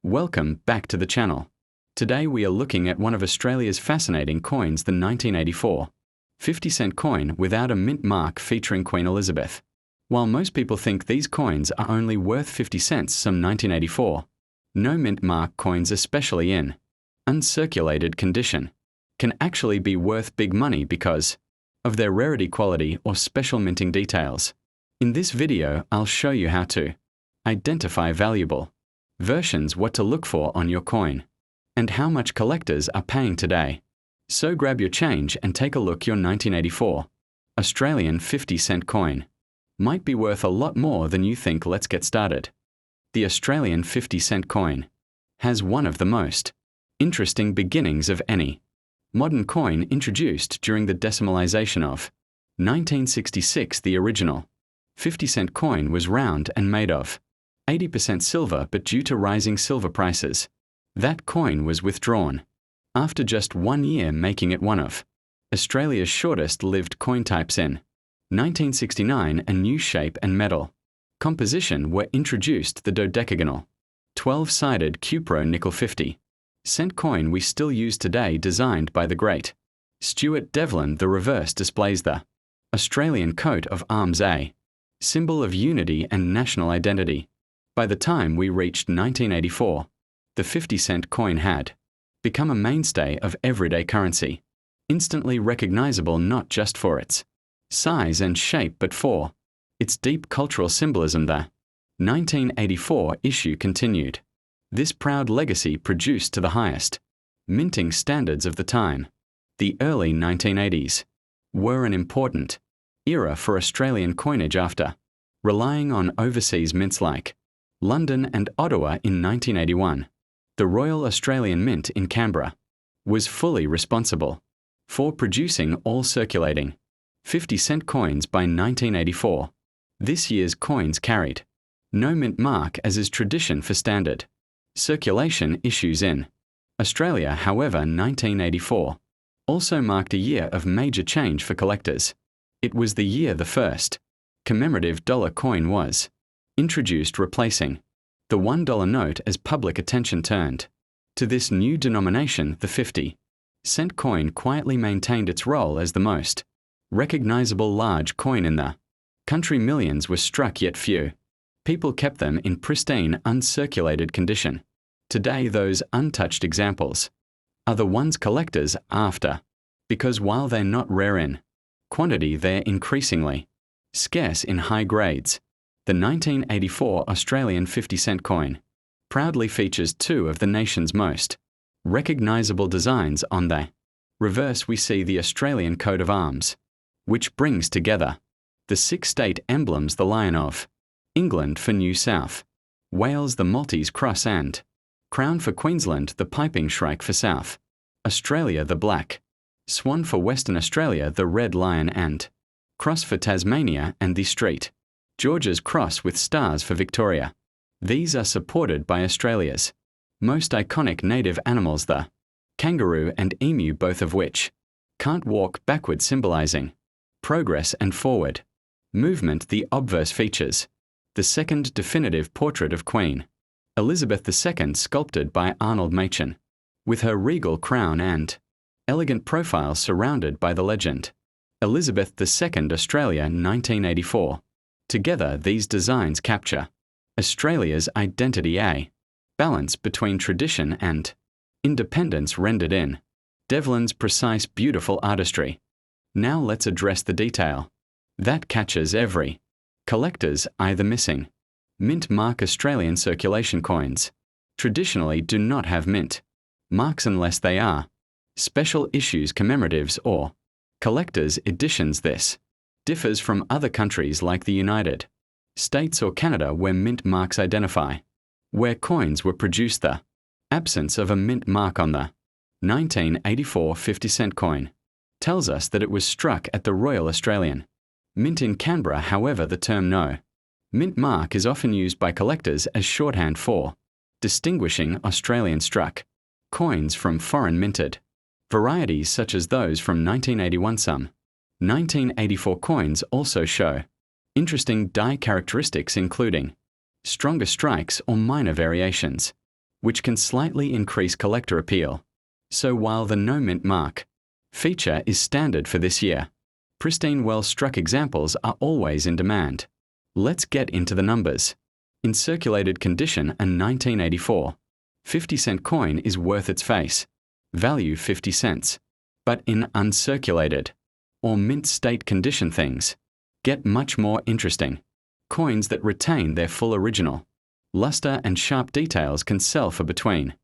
Welcome back to the channel. Today we are looking at one of Australia's fascinating coins, the 1984 50-cent coin without a mint mark featuring Queen Elizabeth. While most people think these coins are only worth 50 cents, some 1984, no mint mark coins, especially in uncirculated condition, can actually be worth big money because of their rarity, quality, or special minting details. In this video, I'll show you how to identify valuable versions, what to look for on your coin, and how much collectors are paying today. So grab your change and take a look. Your 1984 Australian 50-cent coin might be worth a lot more than you think. Let's get started. The Australian 50-cent coin has one of the most interesting beginnings of any modern coin, introduced during the decimalization of 1966. The original 50-cent coin was round and made of 80% silver, but due to rising silver prices, that coin was withdrawn after just 1 year, making it one of Australia's shortest-lived coin types. In 1969, a new shape and metal composition were introduced, the dodecagonal 12-sided cupro nickel 50-cent coin we still use today, designed by the great Stuart Devlin. The reverse displays the Australian coat of arms, a symbol of unity and national identity. By the time we reached 1984, the 50-cent coin had become a mainstay of everyday currency, instantly recognizable not just for its size and shape but for its deep cultural symbolism. The 1984 issue continued this proud legacy, produced to the highest minting standards of the time. The early 1980s were an important era for Australian coinage after relying on overseas mints like London and Ottawa. In 1981, the Royal Australian Mint in Canberra was fully responsible for producing all circulating 50-cent coins. By 1984, this year's coins carried no mint mark, as is tradition for standard circulation issues in Australia. However, 1984 also marked a year of major change for collectors. It was the year the first commemorative dollar coin was introduced, replacing the $1 note as public attention turned to this new denomination. The 50-cent coin quietly maintained its role as the most recognizable large coin in the country. Millions were struck, yet few people kept them in pristine, uncirculated condition. Today, those untouched examples are the ones collectors are after, because while they're not rare in quantity, they're increasingly scarce in high grades. The 1984 Australian 50-cent coin proudly features two of the nation's most recognizable designs. On the reverse, we see the Australian coat of arms, which brings together the 6 state emblems: the Lion of England for New South Wales, the Maltese cross and crown for Queensland, the piping shrike for South Australia, the black swan for Western Australia, the red lion and cross for Tasmania, and the St. George's cross with stars for Victoria. These are supported by Australia's most iconic native animals, the kangaroo and emu, both of which can't walk backward, symbolizing progress and forward movement. The obverse features the second definitive portrait of Queen Elizabeth II, sculpted by Arnold Machin, with her regal crown and elegant profile surrounded by the legend Elizabeth II, Australia, 1984. Together, these designs capture Australia's identity, a balance between tradition and independence rendered in Devlin's precise, beautiful artistry. Now let's address the detail that catches every collector's eye: the missing mint mark. Australian circulation coins traditionally do not have mint marks unless they are special issues, commemoratives, or collector's editions. This differs from other countries like the United States or Canada, where mint marks identify where coins were produced. The absence of a mint mark on the 1984 50-cent coin tells us that it was struck at the Royal Australian Mint in Canberra. However, the term no mint mark is often used by collectors as shorthand for distinguishing Australian struck coins from foreign minted varieties, such as those from 1981. Some 1984 coins also show interesting die characteristics, including stronger strikes or minor variations. which can slightly increase collector appeal. So while the no mint mark feature is standard for this year, pristine, well-struck examples are always in demand. Let's get into the numbers. In circulated condition, a 1984 50-cent coin is worth its face, value 50 cents. But in uncirculated or mint state condition, things get much more interesting. Coins that retain their full original luster and sharp details can sell for between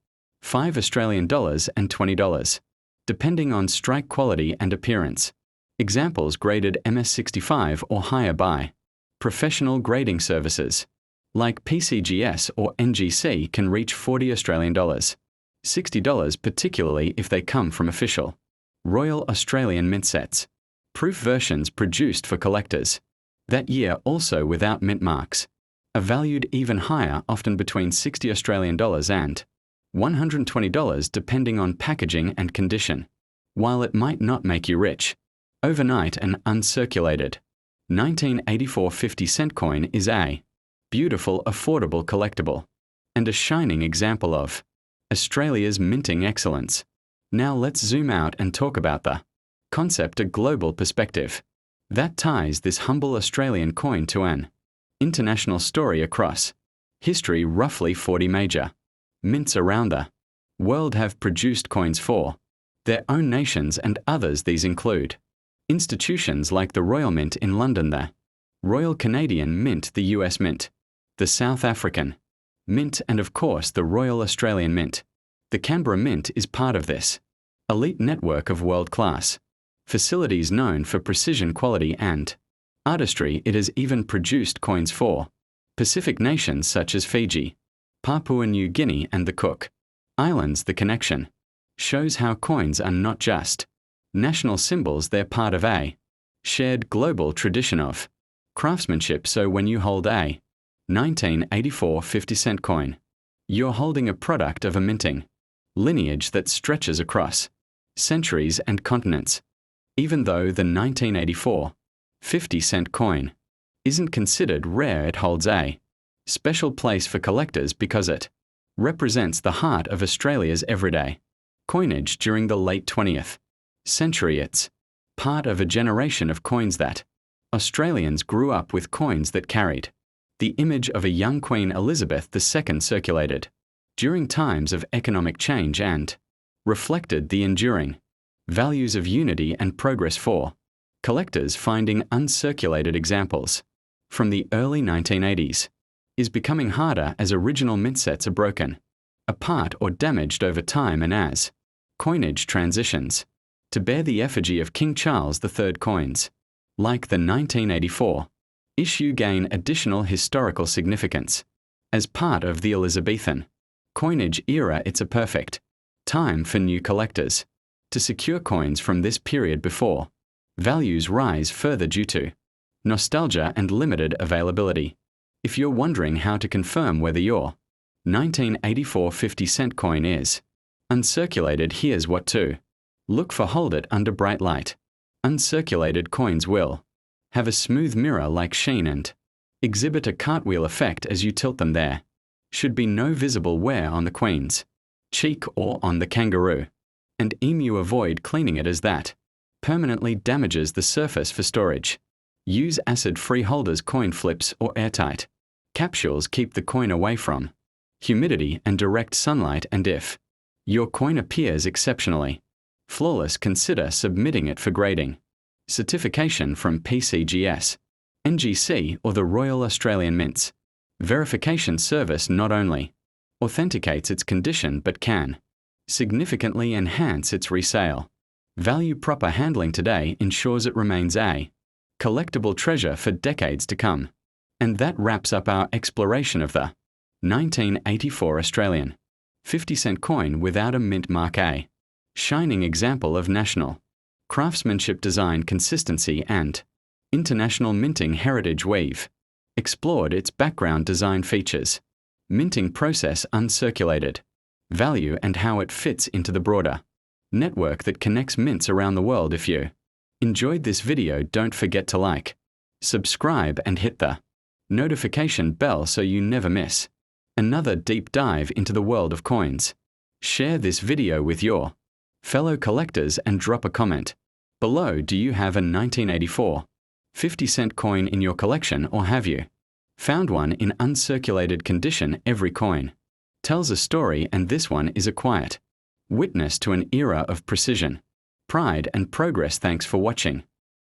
$5 and $20, depending on strike quality and appearance. Examples graded MS65 or higher by professional grading services like PCGS or NGC can reach $40, $60, particularly if they come from official Royal Australian Mint sets, proof versions produced for collectors that year, also without mint marks, are valued even higher, often between $60 and $120, depending on packaging and condition. While it might not make you rich overnight, an uncirculated 1984 50-cent coin is a beautiful, affordable collectible and a shining example of Australia's minting excellence. Now let's zoom out and talk about the concept, a global perspective that ties this humble Australian coin to an international story across history. Roughly 40 major mints around the world have produced coins for their own nations and others. These include institutions like the Royal Mint in London, the Royal Canadian Mint, the US Mint, the South African Mint, and of course the Royal Australian Mint. The Canberra Mint is part of this elite network of world-class facilities known for precision, quality, and artistry. It has even produced coins for Pacific nations such as Fiji, Papua New Guinea, and the Cook Islands. The connection shows how coins are not just national symbols, they're part of a shared global tradition of craftsmanship. So when you hold a 1984 50-cent coin, you're holding a product of a minting lineage that stretches across centuries and continents. Even though the 1984 50-cent coin isn't considered rare, it holds a special place for collectors because it represents the heart of Australia's everyday coinage during the late 20th century. It's part of a generation of coins that Australians grew up with, coins that carried the image of a young Queen Elizabeth II, circulated during times of economic change, and reflected the enduring values of unity and progress for collectors. Finding uncirculated examples from the early 1980s is becoming harder as original mint sets are broken apart or damaged over time, and as coinage transitions to bear the effigy of King Charles III, coins like the 1984 issue gain additional historical significance. As part of the Elizabethan coinage era, it's a perfect time for new collectors to secure coins from this period before values rise further due to nostalgia and limited availability. If you're wondering how to confirm whether your 1984 50-cent coin is uncirculated, here's what to look for. Hold it under bright light. Uncirculated coins will have a smooth mirror-like sheen and exhibit a cartwheel effect as you tilt them. There should be no visible wear on the queen's cheek or on the kangaroo and emu. Avoid cleaning it, as that permanently damages the surface. For storage, use acid-free holders, coin flips, or airtight capsules. Keep the coin away from humidity and direct sunlight, and if your coin appears exceptionally flawless, consider submitting it for grading certification from PCGS, NGC, or the Royal Australian Mint's verification service. Not only authenticates its condition but can significantly enhance its resale value. Proper handling today ensures it remains a collectible treasure for decades to come. And that wraps up our exploration of the 1984 Australian 50-cent coin without a mint mark, a shining example of national craftsmanship, design consistency, and international minting heritage. We've explored its background, design features, minting process, uncirculated value, and how it fits into the broader network that connects mints around the world. If you enjoyed this video, don't forget to like, subscribe, and hit the notification bell so you never miss Another deep dive into the world of coins. Share this video with your fellow collectors and drop a comment. Below, do you have a 1984 50-cent coin in your collection, or have you found one in uncirculated condition? Every coin tells a story, and this one is a quiet witness to an era of precision, pride, and progress. Thanks for watching.